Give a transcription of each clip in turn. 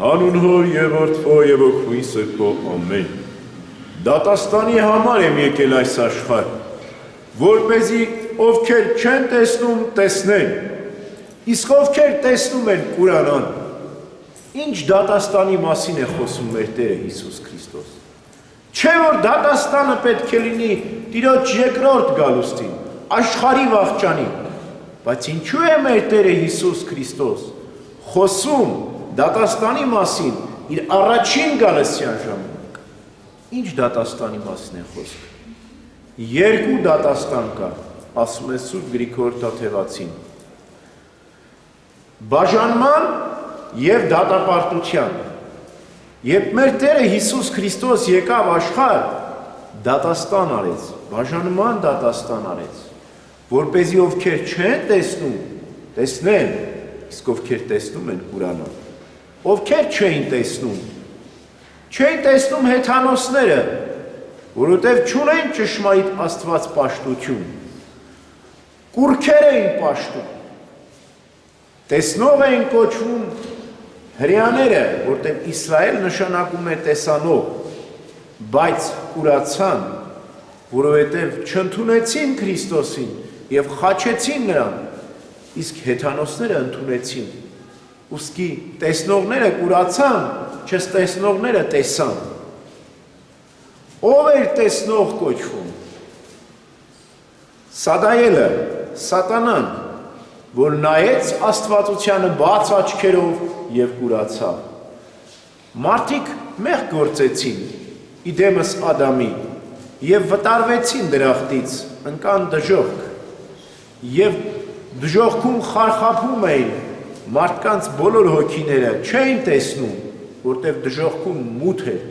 Հանուն Հոր և Որդու և Հոգու Սրբո, ամեն։ Դատաստանի համար եմ եկել այս աշխարհ, որպեսզի ովքեր չեն տեսնում, տեսնեն, իսկ ովքեր տեսնում են, կուրանան։ Ինչ դատաստանի մասին է խոսում մեր Տերը Հիսուս Քրիստոս։ Չէ՞ որ դատաստանը պետք է լինի Տիրոջ երկրորդ գալուստին, աշխարհի վախճանին, բայց ինչու է մեր Տերը Հիսուս Քրիստոս խոսում դատաստանի մասին իր առաջին գալստյան ժամանակ։ Ինչ դատաստանի մասին է խոսքը։ Երկու դատաստան կա, ասում է Սուրբ Գրիգոր Թաթևացին։ Բաժանման և դատապարտության։ Երբ մեր Տերը Հիսուս Քրիստոս եկավ աշխարհ, դատաստան արեց, բաժանման դատաստան արեց, որպեսզի ովքեր չեն տեսնում, տեսնեն, իսկ ովքեր տեսնում են, կուրանան։ Ովքեր չէին տեսնում հեթանոսները, որովհետև չունեն ճշմարիտ Աստված պաշտություն, կուռքեր էին պաշտում, տեսնող էին կոչվում հրեաները, որտեղ Իսրայել նշանակում է տեսանող, բայց կուրացան, որովհետև չընդունեցին Քրիստոսին և խաչեցին նրան, իսկ հեթանոսները ընդունեցին, ուստի տեսնողները կուրացան, չտեսնողները տեսան։ Ով էր տեսնող կոչվում։ Սադայելը, Սատանան, որ նայեց Աստվածությանը բաց աչքերով և կուրացավ։ Մարդիկ մեղք գործեցին իդեմս Ադամի և վտարվեցին դրախտից, ընկան դժոխք և դժոխքում խարխափում էին մարդկանց բոլոր հոգիները, չէին տեսնում, որտև դժոխքում մութ էր,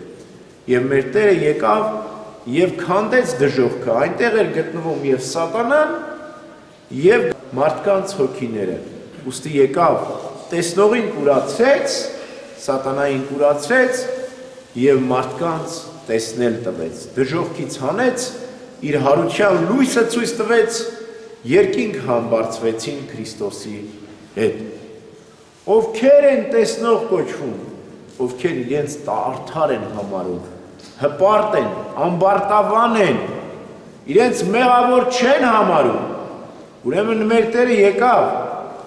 և մեր Տերը եկավ և քանդեց դժոխքը, այնտեղ էր գտնվում և Սատանան, և մարդկանց հոգիները, ուստի եկավ, տեսնողին կուրացրեց, Սատանային կուրացրեց և մարդկանց տեսնել տվեց, դժոխքից հանեց, իր հարության լույսը ցույց տվեց, երկինք համբարձվեցին Քրիստոսի հետ։ Ովքեր են տեսնող կոչվում, ովքեր իրենց արդար են համարում, հպարտ են, ամբարտավան են, իրենց մեղավոր չեն համարում, ուրեմն մեր Տերը եկավ,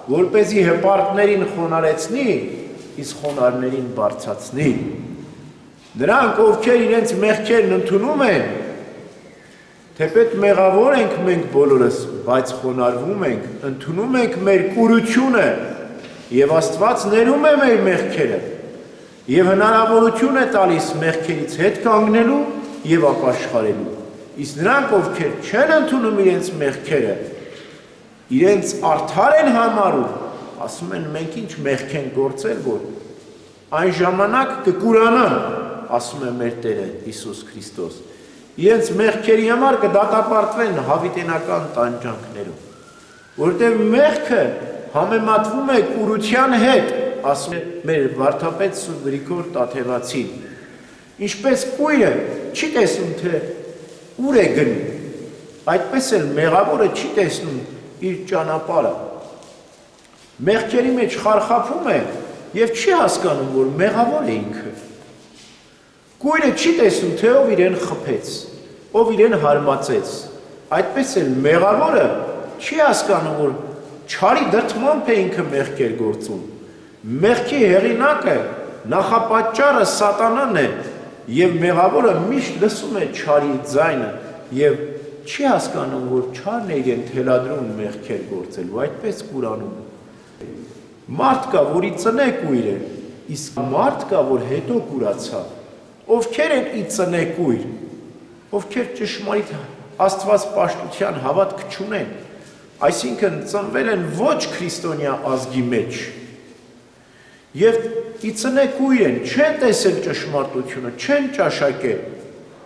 որպեսզի հպարտներին խոնարհեցնի, իսկ խոնարհներին բարձրացնի։ Նրանք, ովքեր իրենց մեղքերն ընդունում են, թեպետ մեղավոր ենք մենք բոլորս, բայց խոնարհվում ենք, ընդունում ենք մեր կուրությունը, և Աստված ներում է մեր մեղքերը, և հնարավորություն է տալիս մեղքերից հետ կանգնելու և ապաշխարելու։ Իսկ նրանք, ովքեր չեն ընդունում իրենց մեղքերը, իրենց արդար են համարում, ասում են մենք ինչ մեղք են գործել, որ այն ժամանակ կկուրանան, ասում է մեր Տերը Հիսուս Քրիստոս, իրենց մեղքերի համար կդատապարտվեն հավիտենական տանջանքներով, որովհետև մեղքը համեմատվում է կուրության հետ, ասում է մեր վարդապետ Սուրբ Գրիգոր Տաթևացին, ինչպես կույրը չի տեսնում, թե ուր է գնում, այդպես էլ մեղավորը չի տեսնում իր ճանապարհը, մեղքերի մեջ խարխափում է և չի հասկանում, որ մեղավոր է ինքը, կույրը չի տեսնում, թե ով իրեն խփեց, ով իրեն հարմացեց, այդպես էլ մեղավորը չի հասկանում, որ չարի դրդմամբ է ինքը մեղքեր գործում, մեղքի հեղինակը, նախապատճառը Սատանան է, և մեղավորը միշտ լսում է չարի ձայնը և չի հասկանում, որ չարն է իրեն թելադրում մեղքեր գործելու, այդպես կուրանում։ Մարդ կա, որի ծնե կույր է, իսկ մարդ կա, որ հետո կուրացավ։ Ովքեր են ի ծնե կույր, ովքեր ճշմարիտ Աստված պաշտության հավատք չունեն, այսինքն ծնվել են ոչ քրիստոնյա ազգի մեջ և ի ծնե կույր են, չեն տեսել ճշմարտությունը, չեն ճաշակել,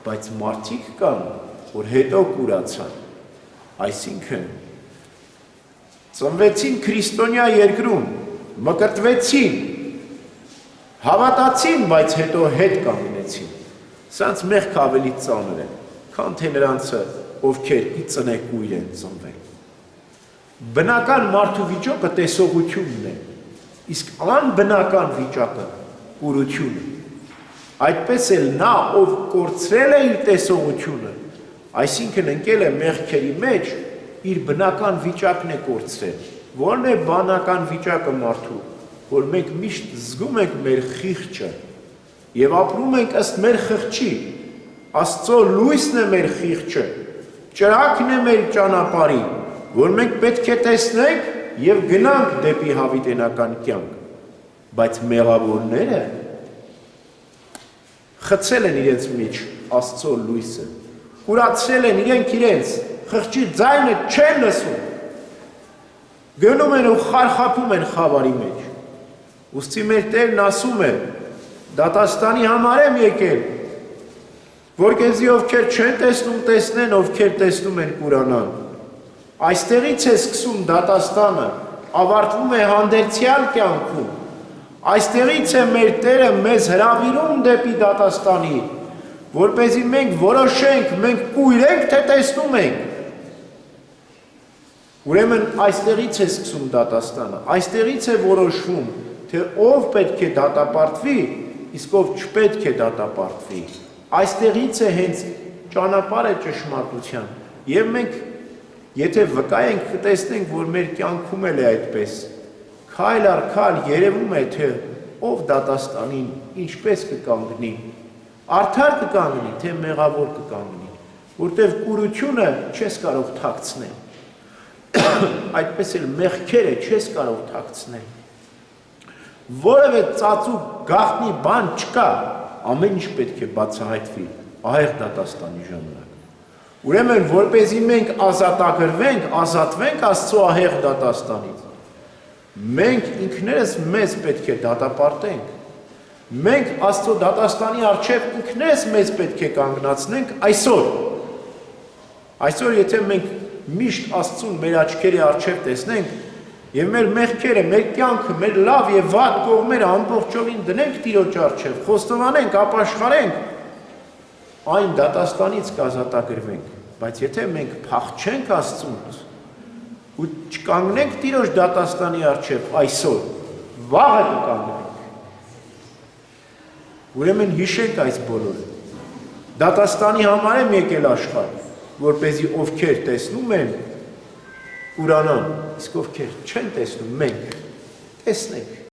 բայց մարդիկ կան, որ հետո կուրացան, այսինքն ծնվեցին քրիստոնյա երկրում, մկրտվեցին, հավատացին, բայց հետո հետ կանգնեցին, սրանց մեղքը ավելի ծանր է, քան թե նրանցը, ովքեր ի ծնե կույր են ծնվել։ Բնական մարդու վիճակը տեսողությունն է, իսկ անբնական վիճակը կուրությունը։ Այդպես էլ նա, ով կորցրել է իր տեսողությունը, այսինքն ընկել է մեղքերի մեջ, իր բնական վիճակն է կորցրել։ Որն է բանական վիճակը մարդու, որ մենք միշտ զգում ենք մեր խիղճը եւ ապրում ենք ըստ մեր խղճի, Աստծո լույսն է մեր խիղճը, ճրագն է մեր ճանապարհի, որ մենք պետք է տեսնենք եւ գնանք դեպի հավիտենական կյանք, բայց մեղավորները խցել են իրենց մեջ Աստծո լույսը, կուրացրել են իրենց խղճի ձայնը չեն լսում, գնում են ու խարխափում են խավարի մեջ։ Ուստի մեր Տերն ասում է, դատաստանի համար եմ եկել, որքեզի ովքեր չեն տեսնում տեսնեն, ովքեր տեսնում են կուրանան։ Այստեղից է սկսում դատաստանը, ավարտվում է հանդերձյալ կյանքում։ Այստեղից է մեր Տերը մեզ հրավիրում դեպի դատաստանի, որպեսզի մենք որոշենք, մենք կույր ենք, թե տեսնում ենք։ Ուրեմն այստեղից է սկսում դատաստանը, այստեղից է որոշվում, թե ով պետք է դատապարտվի, իսկ ով չպետք է դատապարտվի։ Այստեղից է հենց ճանապարհը ճշմարտության։ Եվ մենք, եթե վկայենք, կտեսնենք, որ մեր կյանքում էլ է այդպես։ Քայլ առ քայլ երևում է, թե ով դատաստանին ինչպես կկանգնի, արդար կկանգնի, թե մեղավոր կկանգնի, որտեղ կուրությունը չես կարող թաքցնել։ Այդպես էլ մեղքերը չես կարող թաքցնել։ Որևէ ծածուկ գաղտնի բան չկա, ամեն ինչ պետք է բացահայտվի ահեղ դատաստանի ժամանակ։ Ուրեմն, որպեսզի մենք ազատագրվենք, ազատվենք Աստծո ահեղ դատաստանից, մենք ինքներս մեզ պետք է դատապարտենք։ Մենք Աստծո դատաստանի առջև ինքներս մեզ պետք է կանգնացնենք այսօր։ Այսօր, եթե մենք միշտ Աստծուն մեր աչքերի առջև տեսնենք եւ մեր մեղքերը, մեր կյանքը, մեր լավ եւ վատ կողմերը ամբողջովին դնենք Տիրոջ առջև, խոստովանենք, ապաշխարենք, այն դատաստանից կազատագրվենք։ Բայց եթե մենք փախչենք Աստծուց ու չկանգնենք Տիրոջ դատաստանի առջև այսօր, վաղը կկանգնենք։ Ուրեմն հիշենք այս բոլորը։ Դատաստանի համար եմ եկել աշխարհ, որպեսզի ովքեր տեսնում են կուրանան, իսկ ովքեր չեն տեսնում, մենք տեսնենք